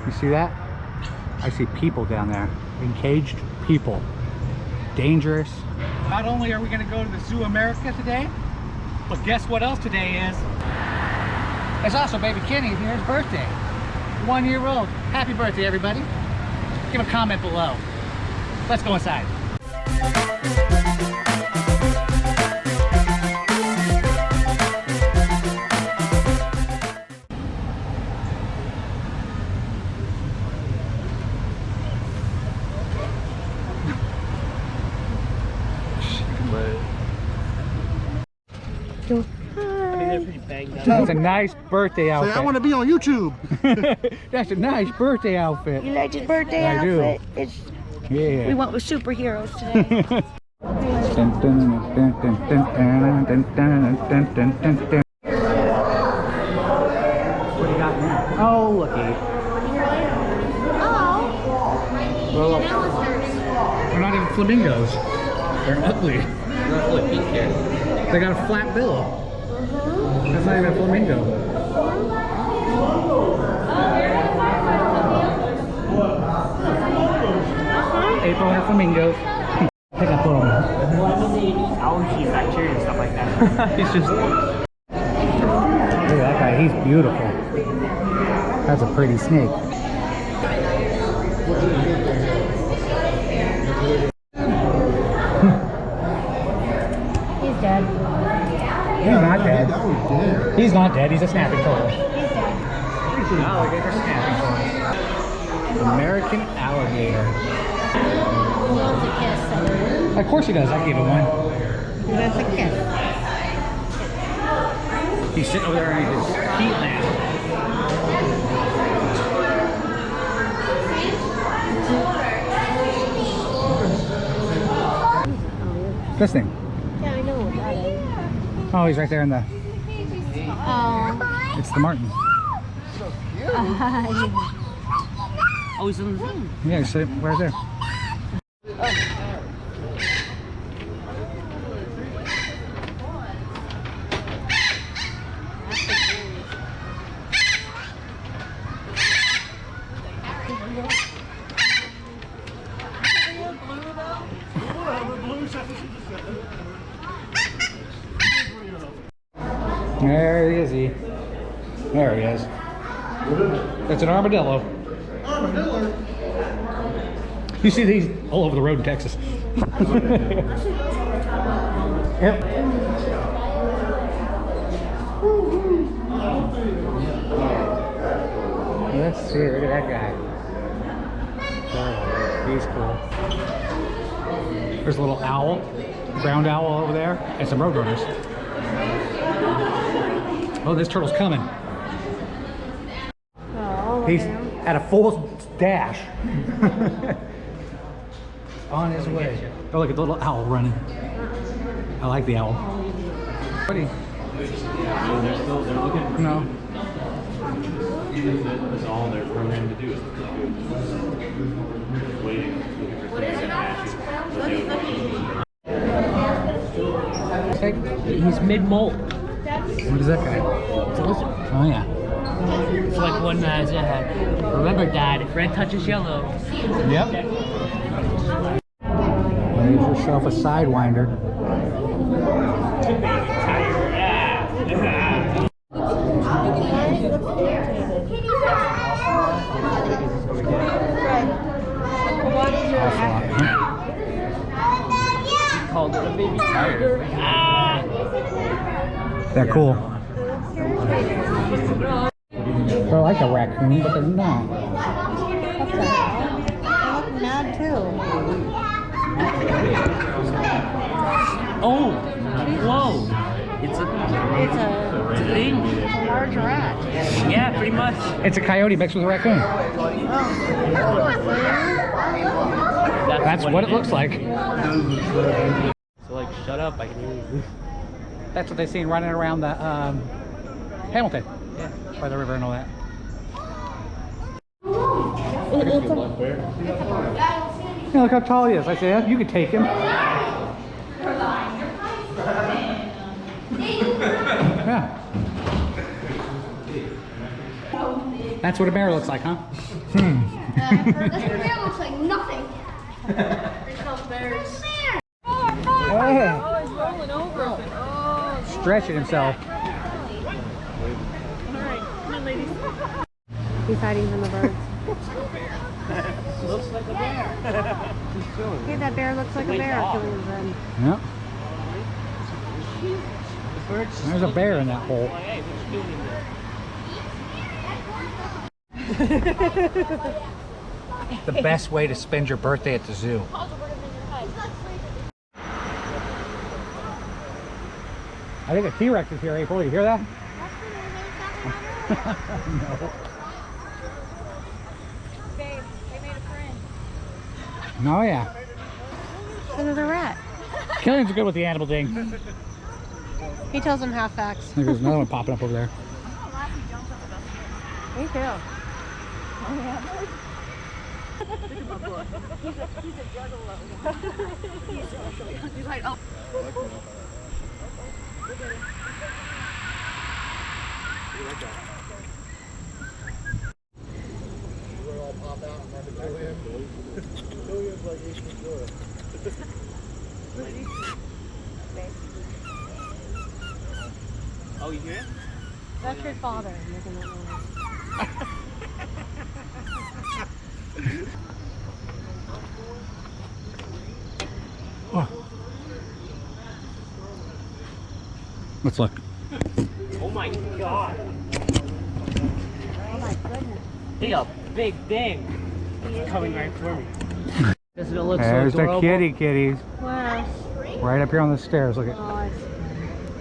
You see that? I see people down there. Encaged people. Dangerous. Not only are we going to go to the Zoo America today, but guess what else today is? It's also baby Kenny here's birthday. 1 year old. Happy birthday, everybody. Give a comment below. Let's go inside. That's a nice birthday outfit. Say, I want to be on YouTube. That's a nice birthday outfit. You like his birthday outfit? It's, yeah. we went with superheroes today. What do you got now? Oh, looky. Oh. They're not even flamingos. They're ugly. They got a flat bill. That's not even a flamingo. April and her flamingos. I think I put them. Allergy, bacteria, and stuff like that. He's just. Look at that guy. He's beautiful. That's a pretty snake. He's dead. He's not dead. He's not dead. He's a snapping turtle. He's dead. He's an alligator snapping turtle. American alligator. He wants a kiss. Of course he does. I gave him one. He wants a kiss. He's sitting over there in his heat lamp. This thing. Yeah, I know what that is. Oh, he's right there in the. Oh. It's the martin. Oh, he's in the room. Yeah, he's sitting right there. There he is. There he is. It's an armadillo. Armadillo. You see these all over the road in Texas. Yep. Let's see. Look at that guy. Oh, he's cool. There's a little owl, ground owl over there, and some roadrunners. Oh, this turtle's coming. Oh, He's at a full dash. On his way. Oh, look at the little owl running. I like the owl. Buddy. They're looking. No. That's all they're programmed to do is waiting, looking for things to happen. He's mid-molt. What is that guy? It's a lizard. Oh, yeah. It's like one that remember, Dad, if red touches yellow. Yep. Made yourself a sidewinder. Called it a baby tiger. They're cool. They're like a raccoon, but they're not. what the hell? They look mad too. Oh, whoa! It's a thing. It's a large rat. Yeah, pretty much. It's a coyote mixed with a raccoon. That's what it looks like. So like, shut up! I can hear you. That's what they seen running around the Hamilton. Yeah. By the river and all that. Yeah, look how tall he is. I said, you could take him. Yeah. That's what a bear looks like, huh? This bear looks like nothing. There's no bears. Oh, he's rolling over. Oh, stretching himself. alright. Come on, ladies. He's hiding from the birds. Looks like a bear. Hey, that bear looks like a bear killing his friend. Yep. The bird's There's a bear in that hole. Hey, what you doing in there? The best way to spend your birthday at the zoo. I think a T-Rex is here, April. You hear that? No. Babe, they made a friend. Oh yeah. There's a rat. Killian's good with the animal thing. He tells him half facts. There's another one popping up over there. Me too. He's a juggalo. He's like, oh. Oh, you hear it? That's your father making that noise. Oh. Let's look. Oh my god. Oh my goodness. He's a big thing. He's coming right for me. Doesn't it look There's so the adorable? kitties. Wow. Right up here on the stairs. Look at. Oh,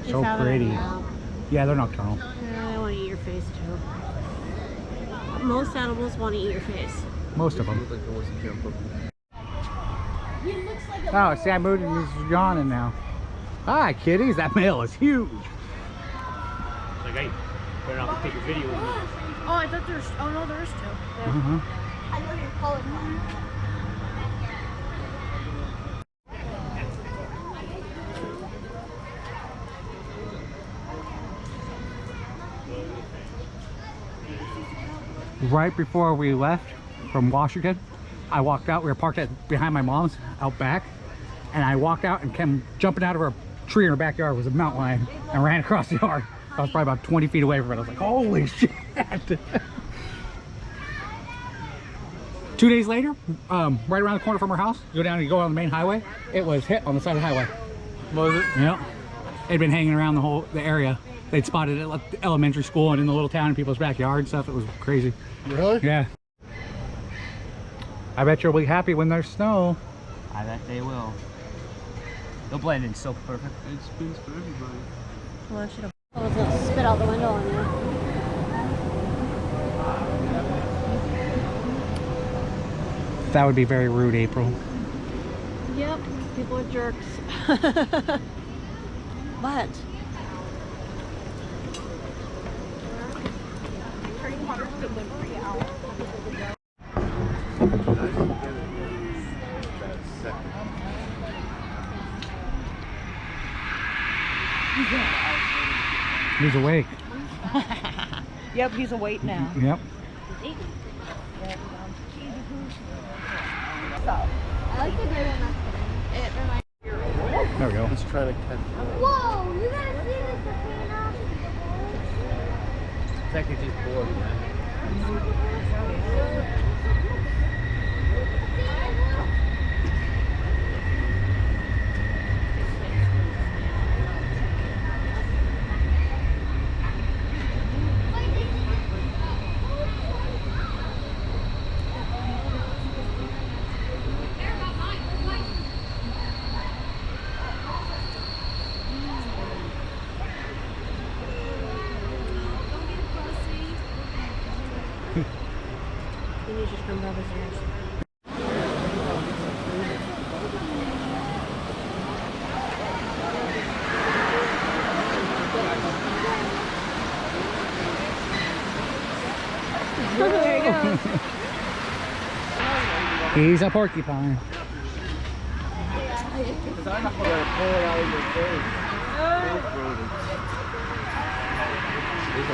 it's So pretty. Yeah, they're nocturnal. Yeah, they want to eat your face too. Most animals want to eat your face. Most of them. Oh, see, I moved and he's yawning now. Hi, kitties. That male is huge. Like, hey, better not take a video of me. Oh, I thought there's. Oh no, there is two. I know you're colorblind. Right before we left from Washington, I walked out. We were parked behind my mom's out back, and I walked out and came jumping out of a tree in her backyard was a mountain lion and ran across the yard. I was probably about 20 feet away from it. I was like, holy shit. 2 days later, right around the corner from her house, you go down and you go on the main highway, it was hit on the side of the highway. Was it? Yep. It'd been hanging around the area. They'd spotted it at the elementary school and in the little town in people's backyard and stuff. It was crazy. Really? Yeah. I bet you'll be happy when there's snow. I bet they will. They'll blend in so perfect. It spins for everybody. Well, I should have. I was going to spit out the window on you. That would be very rude, April. Yep, people are jerks. But He's awake. Yep, he's awake now. Yep. I like the gray one. It reminds There we go. Let's try to catch. Whoa, you gotta see this, Athena. It's like they're just bored, man. Then you should come down the stairs. There you go. He's a porcupine.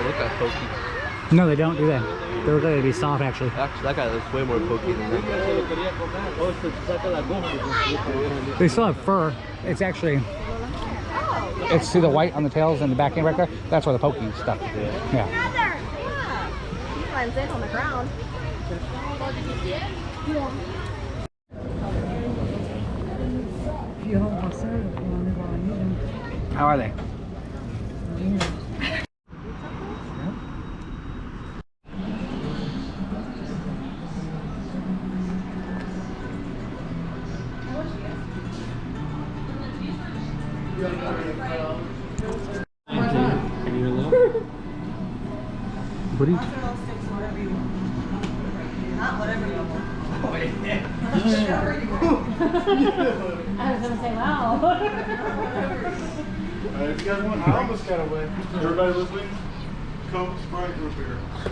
Look at Pokey. No, they don't do that. They look like they'd be soft, actually. Actually, that guy looks way more pokey than that guy. They still have fur. It's actually, it's see the white on the tails and the back end right there? That's where the pokey stuff is. Yeah. He climbs in on the ground. How are they? What do you? I was gonna say, wow. If you guys want, I almost got away. Everybody listening? Coke, Sprite, root beer. I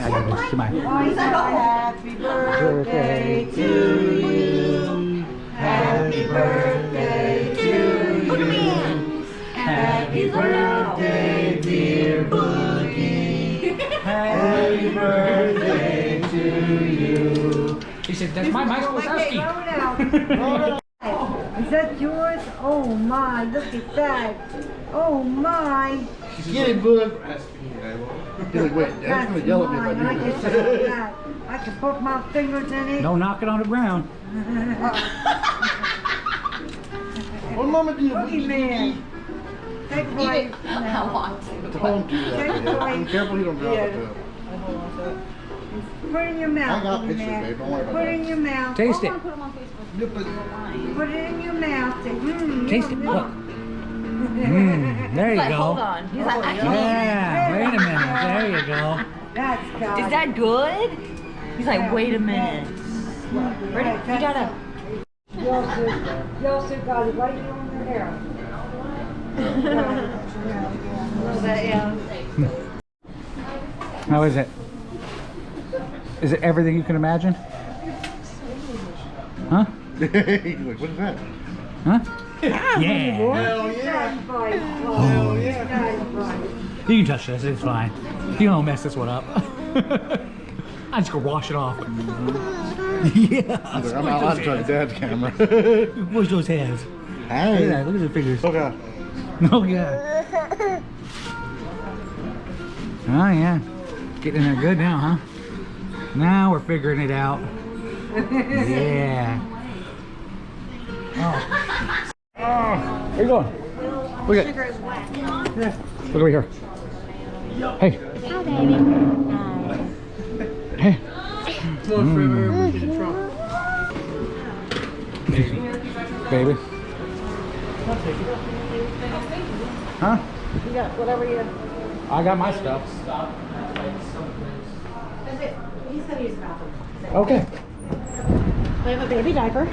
gotta go to my Happy birthday to you. Happy birthday to you. Happy birthday, dear Boogie. Happy birthday to you. He said, that's my Michael Wazowski. Is that yours? Oh my, look at that. Oh my. Get it, bud. He's like, wait, Dad's That's gonna yell at me mine. if I I do just this. said that. I can put my fingers in it. No knocking on the ground. What Mama do? Boogie man. Take away. Don't do that. Take Dad. away. Be careful you don't drop it. Though. Put it in your mouth. I got Boogie pictures, man. babe. Don't worry about Put it in that. your mouth. Taste it. Yeah, but Put it in your mouth. Say, Taste it. Look. There you go. Hold on. He's like, I can't. Yeah, wait a minute. There you go. That's God. Is that good? He's like, wait a minute. Ready? You gotta. You also got it right on your hair. How is it? Is it everything you can imagine? Huh? he's like, what is that? Huh? Yeah. Hell yeah. Hell yeah. You can touch this. It's fine. You don't mess this one up. I just go wash it off. Yeah. He's like, I'm not allowed to touch Dad's camera. Wash those hands. Look at Hey. that. Look at the fingers. Okay. Oh yeah. Oh yeah. Getting in there good now, huh? Now we're figuring it out. Yeah. Oh. Oh. Where you going? Look at. Look over here. Hey. Hi, baby. Hey. Baby. Huh? You got whatever you. I got my stuff. He's gonna use the bathroom. Okay. We have a baby diaper.